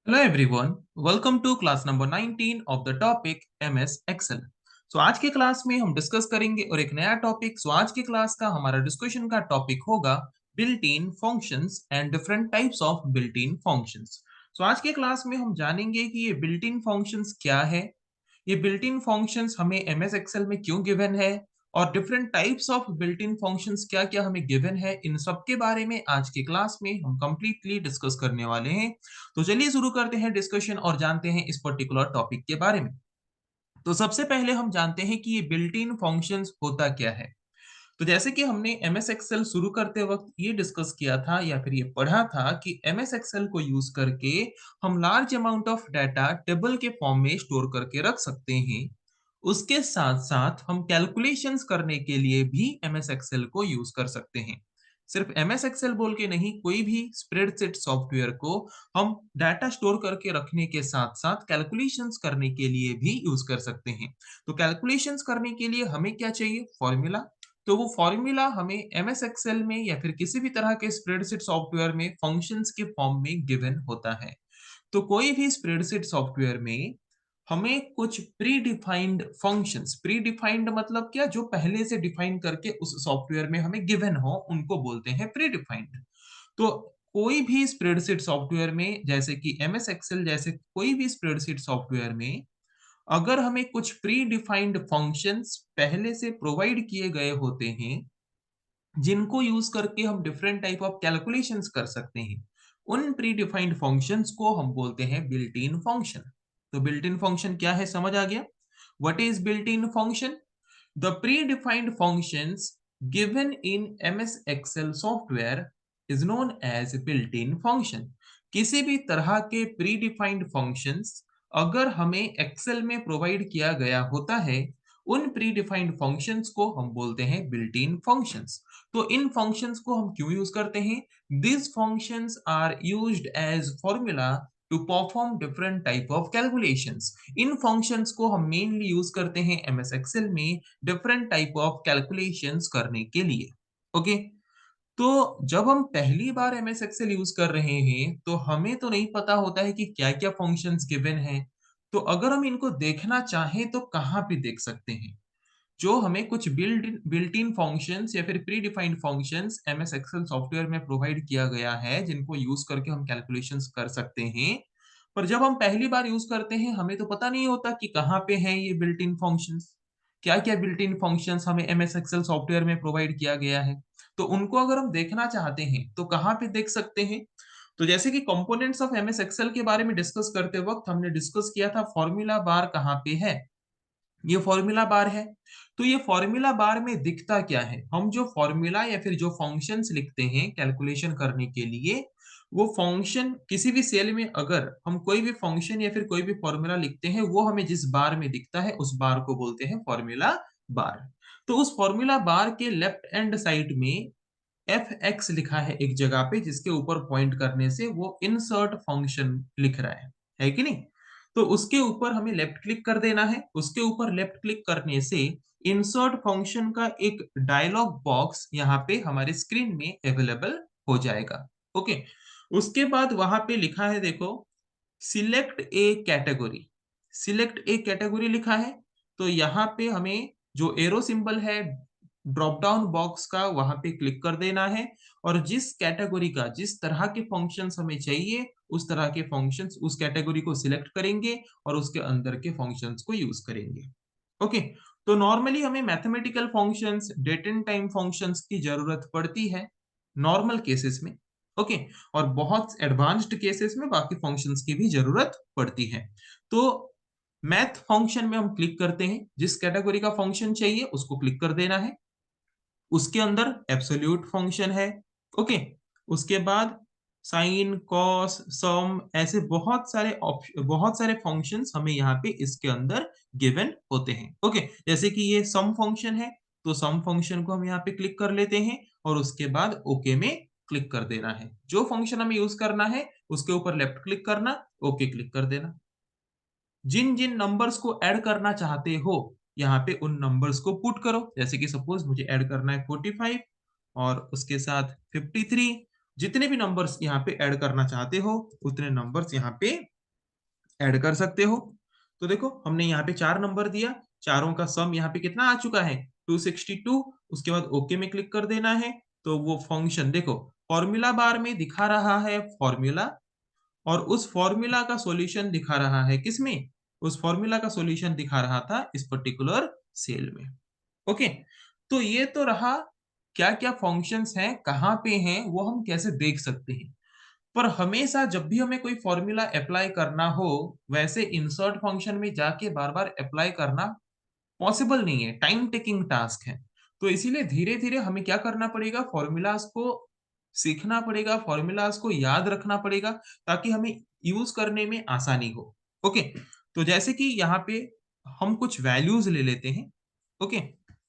Hello everyone, welcome to class number 19 of the topic MS Excel. आज के class में हम डिस्कस करेंगे और एक नया टॉपिक। आज के क्लास का हमारा डिस्कशन का टॉपिक होगा built in functions and different types of built in functions. आज के क्लास में हम जानेंगे कि ये बिल्ट इन फंक्शंस क्या है, ये बिल्ट इन फंक्शंस हमें एमएस एक्सेल में क्यों गिवन है, और different types of built in functions क्या क्या हमें गिवन है। इन सब के बारे में आज के क्लास में हम कंप्लीटली डिस्कस करने वाले हैं। तो चलिए शुरू करते हैं डिस्कशन और जानते हैं इस पर्टिकुलर टॉपिक के बारे में। तो सबसे पहले हम जानते हैं कि ये बिल्ट इन फंक्शंस होता क्या है। तो जैसे कि हमने एमएस एक्सेल शुरू करते वक्त ये डिस्कस किया था या फिर ये पढ़ा था कि एमएस एक्सेल को यूज करके हम large amount of data table के फॉर्म में स्टोर करके रख सकते हैं। उसके साथ साथ हम कैलकुलेशंस करने के लिए भी एमएस एक्सेल को यूज कर सकते हैं। सिर्फ एमएस एक्सेल बोल के नहीं, कोई भी स्प्रेडशीट सॉफ्टवेयर को हम डाटा स्टोर करके रखने के साथ साथ कैलकुलेशंस करने के लिए भी यूज कर सकते हैं। तो कैलकुलेशंस करने के लिए हमें क्या चाहिए? फॉर्मूला। तो वो फॉर्मूला हमें एमएस एक्सेल में या फिर किसी भी तरह के स्प्रेडशीट सॉफ्टवेयर में फंक्शंस के फॉर्म में गिवन होता है। तो कोई भी स्प्रेडशीट सॉफ्टवेयर में हमें कुछ pre defined functions, pre defined मतलब क्या, जो पहले से डिफाइन करके उस सॉफ्टवेयर में हमें गिवन हो उनको बोलते हैं प्री डिफाइंड। तो कोई भी स्प्रेडशीट सॉफ्टवेयर में, जैसे कि एमएस एक्सेल जैसे कोई भी स्प्रेडशीट सॉफ्टवेयर में, अगर हमें कुछ प्री डिफाइंड फंक्शंस पहले से प्रोवाइड किए गए होते हैं जिनको यूज करके हम डिफरेंट टाइप ऑफ कैलकुलेशंस कर सकते हैं, उन प्री डिफाइंड फंक्शंस को हम बोलते हैं बिल्ट इन फंक्शन। तो बिल्ट इन फंक्शन क्या है, समझ आ गया? What is built in function? The predefined functions given in MS Excel software is known as built in function. किसी भी तरह के प्री डिफाइंड फंक्शंस अगर हमें एक्सेल में प्रोवाइड किया गया होता है, उन प्री डिफाइंड फंक्शंस को हम बोलते हैं बिल्ट इन फंक्शंस। तो इन फंक्शंस को हम क्यों यूज करते हैं? This functions are used as formula to perform different type of calculations. इन फंक्शंस को हम मेनली यूज करते हैं एमएस एक्सेल में डिफरेंट टाइप ऑफ कैलकुलेशंस करने के लिए। ओके। तो जब हम पहली बार एमएस एक्सेल यूज कर रहे हैं तो हमें तो नहीं पता होता है कि क्या क्या फंक्शंस गिवन है। तो अगर हम इनको देखना चाहें तो कहाँ पे देख सकते हैं? जो हमें कुछ बिल्ट इन फंक्शंस या फिर predefined functions MS Excel software में प्रोवाइड किया गया है जिनको यूज करके हम कैलकुलेशंस कर सकते हैं। पर जब हम पहली बार यूज करते हैं हमें तो पता नहीं होता कि कहाँ पे हैं ये बिल्ट इन फंक्शंस, क्या क्या बिल्ट इन फंक्शंस हमें एमएस एक्सेल सॉफ्टवेयर में प्रोवाइड किया गया है। तो उनको अगर हम देखना चाहते हैं तो कहाँ पे देख सकते हैं? तो जैसे कि कंपोनेंट्स ऑफ एमएस एक्सेल के बारे में डिस्कस करते वक्त हमने डिस्कस किया था फॉर्मूला बार कहाँ पे है। ये फॉर्मूला बार है। तो ये फॉर्मूला बार में दिखता क्या है? हम जो फॉर्मूला या फिर जो फंक्शंस लिखते हैं कैलकुलेशन करने के लिए, वो फंक्शन किसी भी सेल में अगर हम कोई भी फंक्शन या फिर कोई भी फॉर्मूला लिखते हैं, वो हमें जिस बार में दिखता है उस बार को बोलते हैं फॉर्मूला बार। तो उस फॉर्मूला बार के लेफ्ट हैंड साइड में एफ एक्स लिखा है एक जगह पे, जिसके ऊपर पॉइंट करने से वो इंसर्ट फंक्शन लिख रहा है कि नहीं? तो उसके ऊपर हमें लेफ्ट क्लिक कर देना है। उसके ऊपर लेफ्ट क्लिक करने से इंसर्ट फंक्शन का एक डायलॉग बॉक्स यहाँ पे हमारे स्क्रीन में अवेलेबल हो जाएगा। ओके। उसके बाद वहां पे लिखा है, देखो, select A category. Select A category लिखा है। तो यहाँ पे हमें जो एरो सिंबल है ड्रॉप डाउन बॉक्स का, वहां पे क्लिक कर देना है। और जिस कैटेगरी का, जिस तरह के फंक्शंस हमें चाहिए उस तरह के फंक्शंस, उस कैटेगरी को सिलेक्ट करेंगे और उसके अंदर के फंक्शंस को यूज करेंगे। ओके। तो नॉर्मली हमें mathematical functions, date and time functions की जरूरत पड़ती है नॉर्मल केसेस में। ओके। और बहुत एडवांस्ड केसेस में बाकी फंक्शंस की भी जरूरत पड़ती है। तो मैथ फंक्शन में हम क्लिक करते हैं, जिस कैटेगरी का फंक्शन चाहिए उसको क्लिक कर देना है। उसके अंदर एब्सोल्यूट फंक्शन है। ओके। उसके बाद साइन, कॉस, सम, ऐसे बहुत सारे फंक्शंस हमें यहाँ पे इसके अंदर गिवन होते हैं। ओके। जैसे कि ये सम फंक्शन है, तो सम फंक्शन को हम यहाँ पे क्लिक कर लेते हैं और उसके बाद ओके में क्लिक कर देना है। जो फंक्शन हमें यूज करना है उसके ऊपर लेफ्ट क्लिक करना, ओके क्लिक कर देना। जिन जिन नंबर्स को ऐड करना चाहते हो यहाँ पे उन नंबर्स को पुट करो। जैसे कि सपोज मुझे ऐड करना है 45 और उसके साथ 53। जितने भी नंबर्स यहाँ पे ऐड करना चाहते हो उतने नंबर्स यहाँ पे ऐड कर सकते हो। तो देखो हमने यहाँ पे 4 नंबर दिया, चारों का सम यहाँ पे कितना आ चुका है 262। उसके बाद ओके में क्लिक कर देना है। तो वो फंक्शन देखो फॉर्मूला बार में दिखा रहा है फॉर्मूला, और उस फॉर्मूला का सॉल्यूशन दिखा रहा है किसमें? उस फॉर्मूला का सॉल्यूशन दिखा रहा था इस पर्टिकुलर सेल में। ओके, तो ये तो रहा क्या-क्या फंक्शंस हैं, कहाँ पे हैं, वो हम कैसे देख सकते हैं। पर हमेशा जब भी हमें कोई फॉर्मूला अप्लाई करना हो, वैसे इंसर्ट फंक्शन में जाके बार-बार अप्लाई करना पॉसिबल नहीं है, टाइम टेकिंग टास्क है। तो इसीलिए धीरे-धीरे हमें क्या करना पड़ेगा, फॉर्मूलाज़ को सीखना पड़ेगा, फॉर्मूलाज़ को याद रखना पड़ेगा, ताकि हमें यूज़ करने में आसानी हो। ओके, तो जैसे कि यहाँ पे हम कुछ वैल्यूज़ ले लेते हैं। ओके,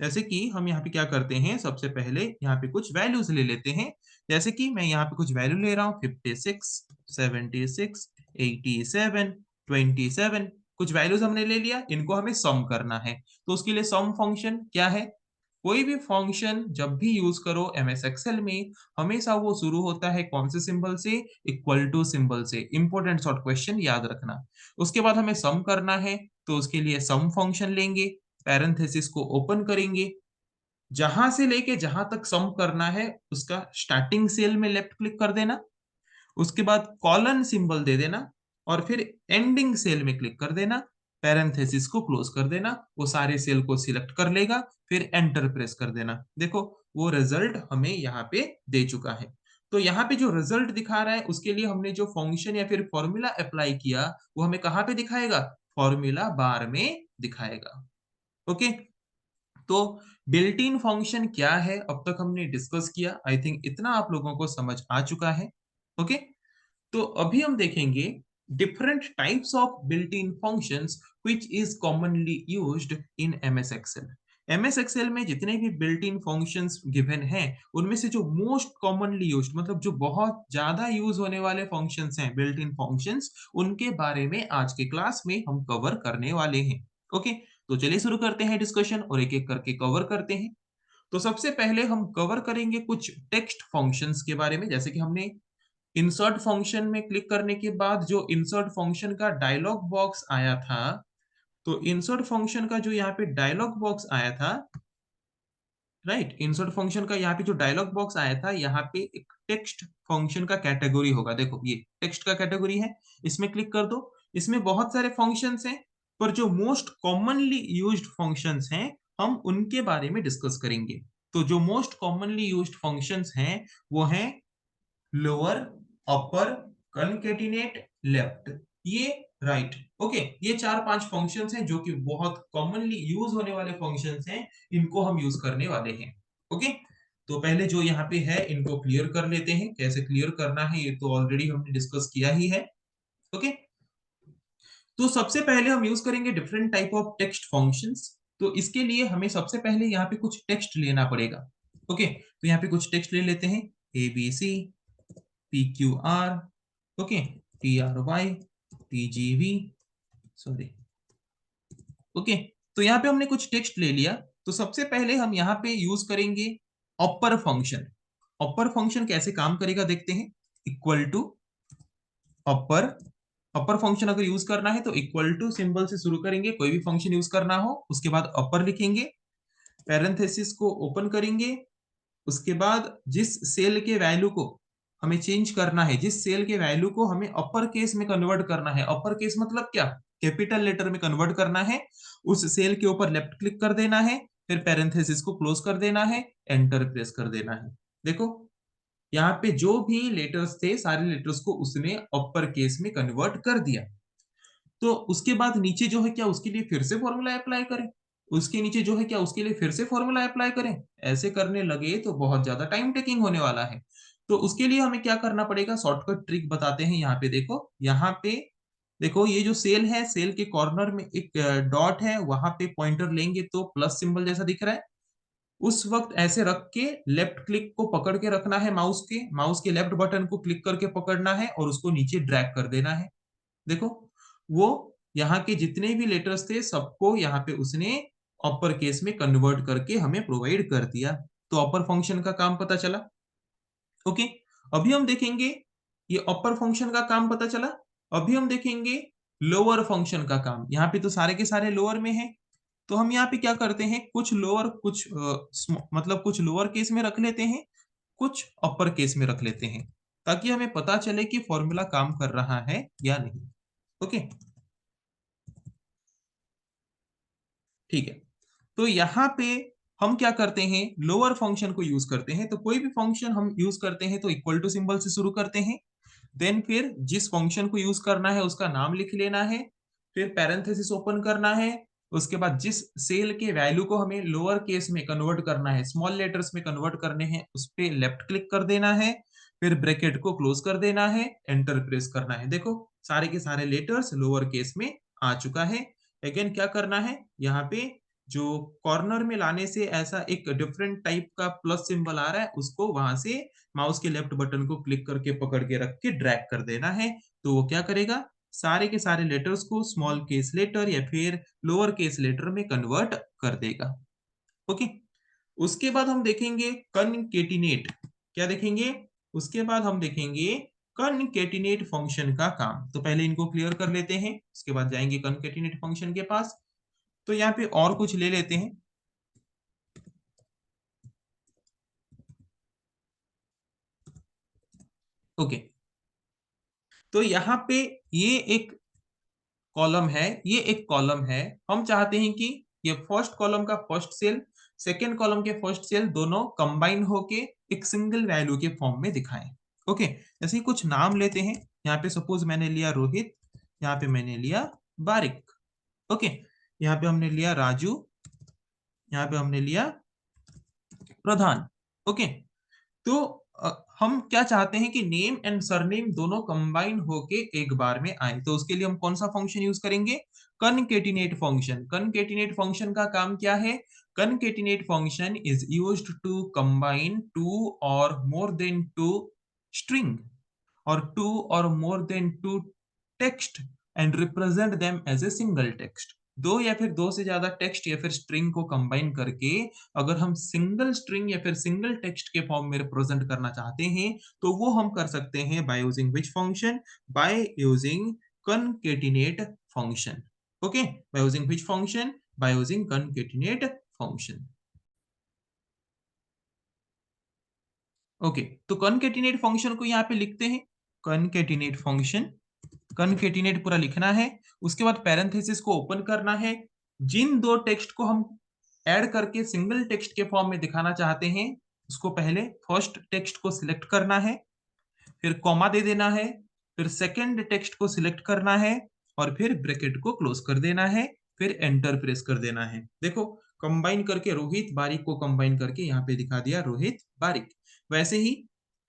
जैसे कि हम यहाँ पे क्या करते हैं, सबसे पहले यहाँ पे कुछ वैल्यूज़ ले लेते हैं। जैसे कि मैं यहाँ पे कुछ वैल्यू ले रहा हूँ 56, 76, 87, 27, कुछ वैल्यूज़ हमने ले लिया, इनको हमें सम करना है। तो उसके लिए सम फंक्शन क्या है? कोई भी फंक्शन जब भी यूज़ करो एमएस एक्सेल में, हमेशा वो शुरू होता है कौन से सिंबल से? इक्वल टू सिंबल से। इम्पोर्टेंट शॉर्ट क्वेश्चन याद रखना। उसके बाद हमें सम करना है, तो उसके लिए सम फंक्शन लेंगे, पैरेंथेसिस को ओपन करेंगे, जहाँ से लेके जहाँ तक सम करना है, उसका स्टार्टिंग सेल में लेफ्ट क्लिक कर देना। उसके बाद कॉलन सिंबल दे देना और फिर एंडिंग सेल में क्लिक कर देना, पैरेंथेसिस को क्लोज कर देना, वो सारे सेल को सिलेक्ट कर लेगा, फिर एंटर प्रेस कर देना। देखो, वो रिजल्ट हमें यहाँ पे दे चुका है। तो यहाँ पे जो रिजल्ट दिखा रहा है, उसके लिए हमने जो फंक्शन या फिर फॉर्मूला अप्लाई किया, वो हमें कहाँ पे दिखाएगा? फॉर्मूला बार में दिखाएगा। ओके? तो बिल्ट इन फंक्शन क्या है, अब तक हमने डिस्कस किया। आई थिंक इतना आप लोगों को समझ आ चुका है। ओके? तो अभी हम देखेंगे different types of built in functions which is commonly used in MS Excel. MS Excel में जितने भी बिल्ट इन फंक्शंस गिवन हैं, उनमें से जो मोस्ट कॉमनली यूज्ड मतलब जो बहुत ज्यादा यूज होने वाले फंक्शंस हैं, बिल्ट इन फंक्शंस, उनके बारे में आज के क्लास में हम कवर करने वाले हैं। ओके, तो चलिए शुरू करते हैं डिस्कशन और एक-एक करके कवर करते हैं। तो सबसे पहले हम कवर करेंगे कुछ टेक्स्ट फंक्शंस के बारे में, जैसे कि हमने इंसर्ट फंक्शन में क्लिक करने के बाद जो इंसर्ट फंक्शन का डायलॉग बॉक्स आया था, तो इंसर्ट फंक्शन का जो यहाँ पे डायलॉग बॉक्स आया था, राइट? इंसर्ट फंक्शन का यहाँ पे जो डायलॉग बॉक्स आया था, यहाँ पे एक टेक्स्ट फंक्शन का कैटेगरी होगा। देखो, ये टेक्स्ट का कैटेगरी है, इसमें क्लिक कर दो। इसमें बहुत सारे फंक्शंस हैं, पर जो मोस्ट कॉमनली यूज्ड फंक्शंस हैं, हम उनके बारे में डिस्कस करेंगे। तो जो मोस्ट कॉमनली यूज्ड फंक्शंस हैं, वो हैं लोअर, अपर, कॉन्केटिनेट, लेफ्ट, ये राइट। ओके, ये 4-5 फंक्शंस हैं जो कि बहुत कॉमनली यूज होने वाले फंक्शंस हैं, इनको हम यूज करने वाले हैं। ओके, तो पहले जो यहाँ पे है इनको क्लियर कर लेते हैं। कैसे क्लियर करना है ये तो ऑलरेडी हमने डिस्कस किया ही है। ओके, तो सबसे पहले हम यूज करेंगे different type of text functions. तो इसके लिए हमें सबसे पहले यहाँ पे कुछ टेक्स्ट लेना पड़ेगा। ओके, तो यहाँ पे कुछ टेक्स्ट ले लेते हैं, ABC, PQR, okay, TRY, TGV, sorry, okay. तो यहाँ पे हमने कुछ टेक्स्ट ले लिया। तो सबसे पहले हम यहाँ पे यूज करेंगे अपर फंक्शन। अपर फंक्शन कैसे काम करेगा देखते हैं। Equal to upper, upper function अगर यूज करना है तो इक्वल टू सिंबल से शुरू करेंगे। कोई भी फंक्शन यूज करना हो उसके बाद अपर लिखेंगे, पैरेंथेसिस को ओपन करेंगे। उसके बाद जिस सेल के वैल्यू को हमें चेंज करना है, जिस सेल के वैल्यू को हमें अपर केस में कन्वर्ट करना है, अपर केस मतलब क्या, कैपिटल लेटर में कन्वर्ट करना है, उस सेल के ऊपर लेफ्ट क्लिक कर देना है, फिर पैरेंथेसिस को क्लोज कर देना है, एंटर प्रेस कर देना है। देखो, यहाँ पे जो भी लेटर्स थे, सारे लेटर्स को उसने अपर केस में कन्वर्ट कर दिया। तो उसके बाद नीचे जो है क्या उसके लिए फिर से फॉर्मूला अप्लाई करें, उसके नीचे जो है क्या उसके लिए फिर से फॉर्मूला अप्लाई करें, ऐसे करने लगे तो बहुत ज्यादा टाइम टेकिंग होने वाला है। तो उसके लिए हमें क्या करना पड़ेगा, शॉर्टकट ट्रिक बताते हैं। यहाँ पे देखो, यहाँ पे देखो, ये जो सेल है, सेल के कॉर्नर में एक डॉट है, वहां पे पॉइंटर लेंगे तो प्लस सिंबल जैसा दिख रहा है। उस वक्त ऐसे रख के लेफ्ट क्लिक को पकड़ के रखना है, माउस के लेफ्ट बटन को क्लिक करके पकड़ना है और उसको नीचे ड्रैग कर देना है। देखो, वो यहाँ के जितने भी लेटर्स थे सबको यहाँ पे उसने अपर केस में कन्वर्ट करके हमें प्रोवाइड कर दिया। तो अपर फंक्शन का काम पता चला। ओके, अभी हम देखेंगे, ये अपर फंक्शन का काम पता चला। अभी हम देखेंगे लोअर फंक्शन का काम, यहाँ पे तो सारे के सारे लोअर में है, तो हम यहाँ पे क्या करते हैं, कुछ लोअर कुछ मतलब कुछ लोअर केस में रख लेते हैं, कुछ अपर केस में रख लेते हैं, ताकि हमें पता चले कि फॉर्मूला काम कर रहा है या नहीं। ओके, ठीक है। तो यहाँ पे हम क्या करते हैं, लोअर फंक्शन को यूज करते हैं। तो कोई भी फंक्शन हम यूज करते हैं तो इक्वल टू सिंबल से शुरू करते हैं, देन फिर जिस फंक्शन को यूज करना है उसका नाम लिख लेना है, फिर पैरेंथेसिस ओपन करना है, उसके बाद जिस सेल के वैल्यू को हमें लोअर केस में कन्वर्ट करना है, स्मॉल लेटर्स में कन्वर्ट करने हैं, उस पे लेफ्ट क्लिक कर देना है, फिर ब्रैकेट को क्लोज कर देना है, एंटर प्रेस करना है। देखो सारे के सारे लेटर्स लोअर केस में आ चुका है। अगेन क्या करना है, यहाँ पे जो कॉर्नर में लाने से ऐसा एक डिफरेंट टाइप का प्लस सिंबल आ रहा है, उसको वहां से माउस के लेफ्ट बटन को क्लिक करके पकड़ के रख के ड्रैग कर देना है। तो वो क्या करेगा, सारे के सारे लेटर्स को स्मॉल केस लेटर या फिर लोअर केस लेटर में कन्वर्ट कर देगा। ओके, उसके बाद हम देखेंगे कनकेटिनेट। क्या देखेंगे, उसके बाद हम देखेंगे कनकेटिनेट फंक्शन का काम। तो पहले इनको क्लियर कर लेते हैं, उसके बाद जाएंगे कनकेटिनेट फंक्शन के पास। तो यहाँ पे और कुछ ले लेते हैं। ओके, तो यहाँ पे ये एक कॉलम है, ये एक कॉलम है। हम चाहते हैं कि ये फर्स्ट कॉलम का फर्स्ट सेल, सेकेंड कॉलम के फर्स्ट सेल दोनों कंबाइन होके एक सिंगल वैल्यू के फॉर्म में दिखाएं। ओके, जैसे ही कुछ नाम लेते हैं, यहाँ पे सपोज मैंने लिया रोहित, यहाँ पे मैंने लिया बारिक। ओके, यहाँ पे हमने लिया राजू, यहाँ पे हमने लिया प्रधान। ओके, तो हम क्या चाहते हैं कि नेम एंड सरनेम दोनों कंबाइन होके एक बार में आए। तो उसके लिए हम कौन सा फंक्शन यूज करेंगे, कनकेटिनेट फंक्शन। कनकेटिनेट फंक्शन का काम क्या है, concatenate function is used to combine two or more than two string or two or more than two text and represent them as a single text. दो या फिर दो से ज्यादा टेक्स्ट या फिर स्ट्रिंग को कंबाइन करके अगर हम सिंगल स्ट्रिंग या फिर सिंगल टेक्स्ट के फॉर्म में रिप्रेजेंट करना चाहते हैं, तो वो हम कर सकते हैं by using which function, by using concatenate function. Okay, by using which function, by using concatenate function. Okay, तो concatenate फंक्शन को यहाँ पे लिखते हैं, concatenate फंक्शन। concatenate पूरा लिखना है, उसके बाद पैरेंथेसिस को ओपन करना है। जिन दो टेक्स्ट को हम ऐड करके सिंगल टेक्स्ट के फॉर्म में दिखाना चाहते हैं, उसको पहले फर्स्ट टेक्स्ट को सिलेक्ट करना है, फिर कॉमा दे देना है, फिर सेकंड टेक्स्ट को सिलेक्ट करना है और फिर ब्रैकेट को क्लोज कर देना है, फिर एंटर प्रेस कर देना है। देखो कंबाइन करके रोहित बारिक को कंबाइन करके यहाँ पे दिखा दिया रोहित बारिक। वैसे ही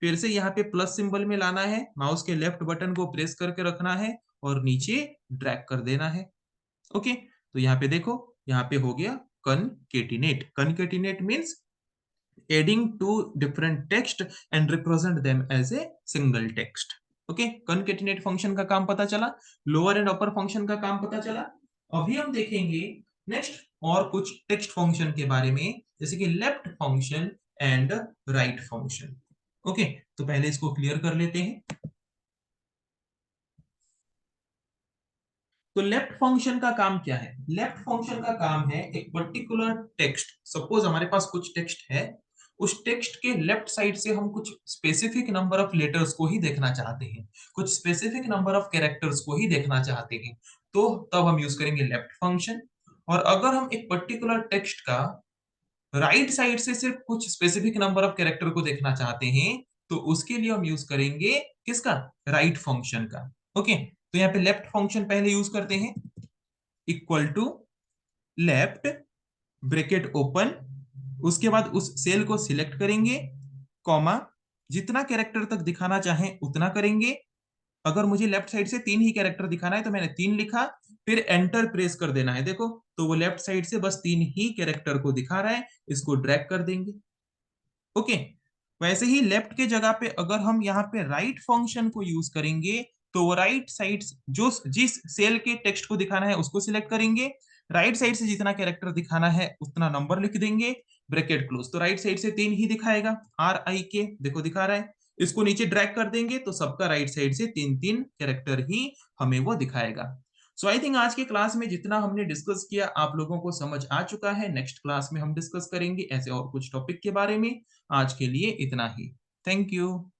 फिर से यहाँ पे प्लस सिंबल में लाना है, माउस के लेफ्ट बटन को प्रेस करके रखना है और नीचे ड्रैग कर देना है। ओके, तो यहाँ पे देखो, यहाँ पे हो गया concatenate। concatenate means adding two different text and represent them as a single text। Okay, concatenate function का काम पता चला, लोअर एंड अपर फंक्शन का काम पता चला। अभी हम देखेंगे नेक्स्ट और कुछ टेक्स्ट फंक्शन के बारे में, जैसे कि left function and right function. Okay, तो पहले इसको क्लियर कर लेते हैं। तो लेफ्ट फंक्शन का काम क्या है, लेफ्ट फंक्शन का काम है एक पर्टिकुलर टेक्स्ट, सपोज हमारे पास कुछ टेक्स्ट है, उस टेक्स्ट के लेफ्ट साइड से हम कुछ स्पेसिफिक नंबर ऑफ लेटर्स को ही देखना चाहते हैं, कुछ स्पेसिफिक नंबर ऑफ कैरेक्टर्स को ही देखना चाहते हैं, तो तब हम यूज करेंगे लेफ्ट फंक्शन। और अगर हम एक पर्टिकुलर टेक्स्ट का राइट साइड से सिर्फ कुछ स्पेसिफिक नंबर ऑफ कैरेक्टर को देखना चाहते हैं, तो उसके लिए हम यूज करेंगे किसका, राइट फंक्शन का। ओके, तो यहाँ पे लेफ्ट फंक्शन पहले यूज करते हैं, equal to left bracket open, उसके बाद उस सेल को सिलेक्ट करेंगे, कॉमा, जितना कैरेक्टर तक दिखाना चाहें उतना करेंगे। अगर मुझे लेफ्ट साइड से तीन ही कैरेक्टर दिखाना है तो मैंने तीन लिखा, फिर एंटर प्रेस कर देना है। देखो तो वो लेफ्ट साइड से बस तीन ही कैरेक्टर को दिखा रहा है, इसको ड्रैग कर देंगे। ओके, वैसे ही लेफ्ट के जगह पे अगर हम यहाँ पे राइट फंक्शन को यूज करेंगे, तो वो राइट साइड जो जिस सेल के टेक्स्ट को दिखाना है उसको सिलेक्ट करेंगे, राइट साइड से जितना कैरेक्टर दिखाना है उतना नंबर लिख देंगे, ब्रैकेट क्लोज। तो राइट साइड से तीन ही दिखाएगा, RIK देखो दिखा रहा है, इसको नीचे ड्रैग कर देंगे तो सबका राइट साइड से तीन तीन कैरेक्टर ही हमें वो दिखाएगा। सो आई थिंक आज के क्लास में जितना हमने डिस्कस किया आप लोगों को समझ आ चुका है। नेक्स्ट क्लास में हम डिस्कस करेंगे ऐसे और कुछ टॉपिक के बारे में। आज के लिए इतना ही। Thank you.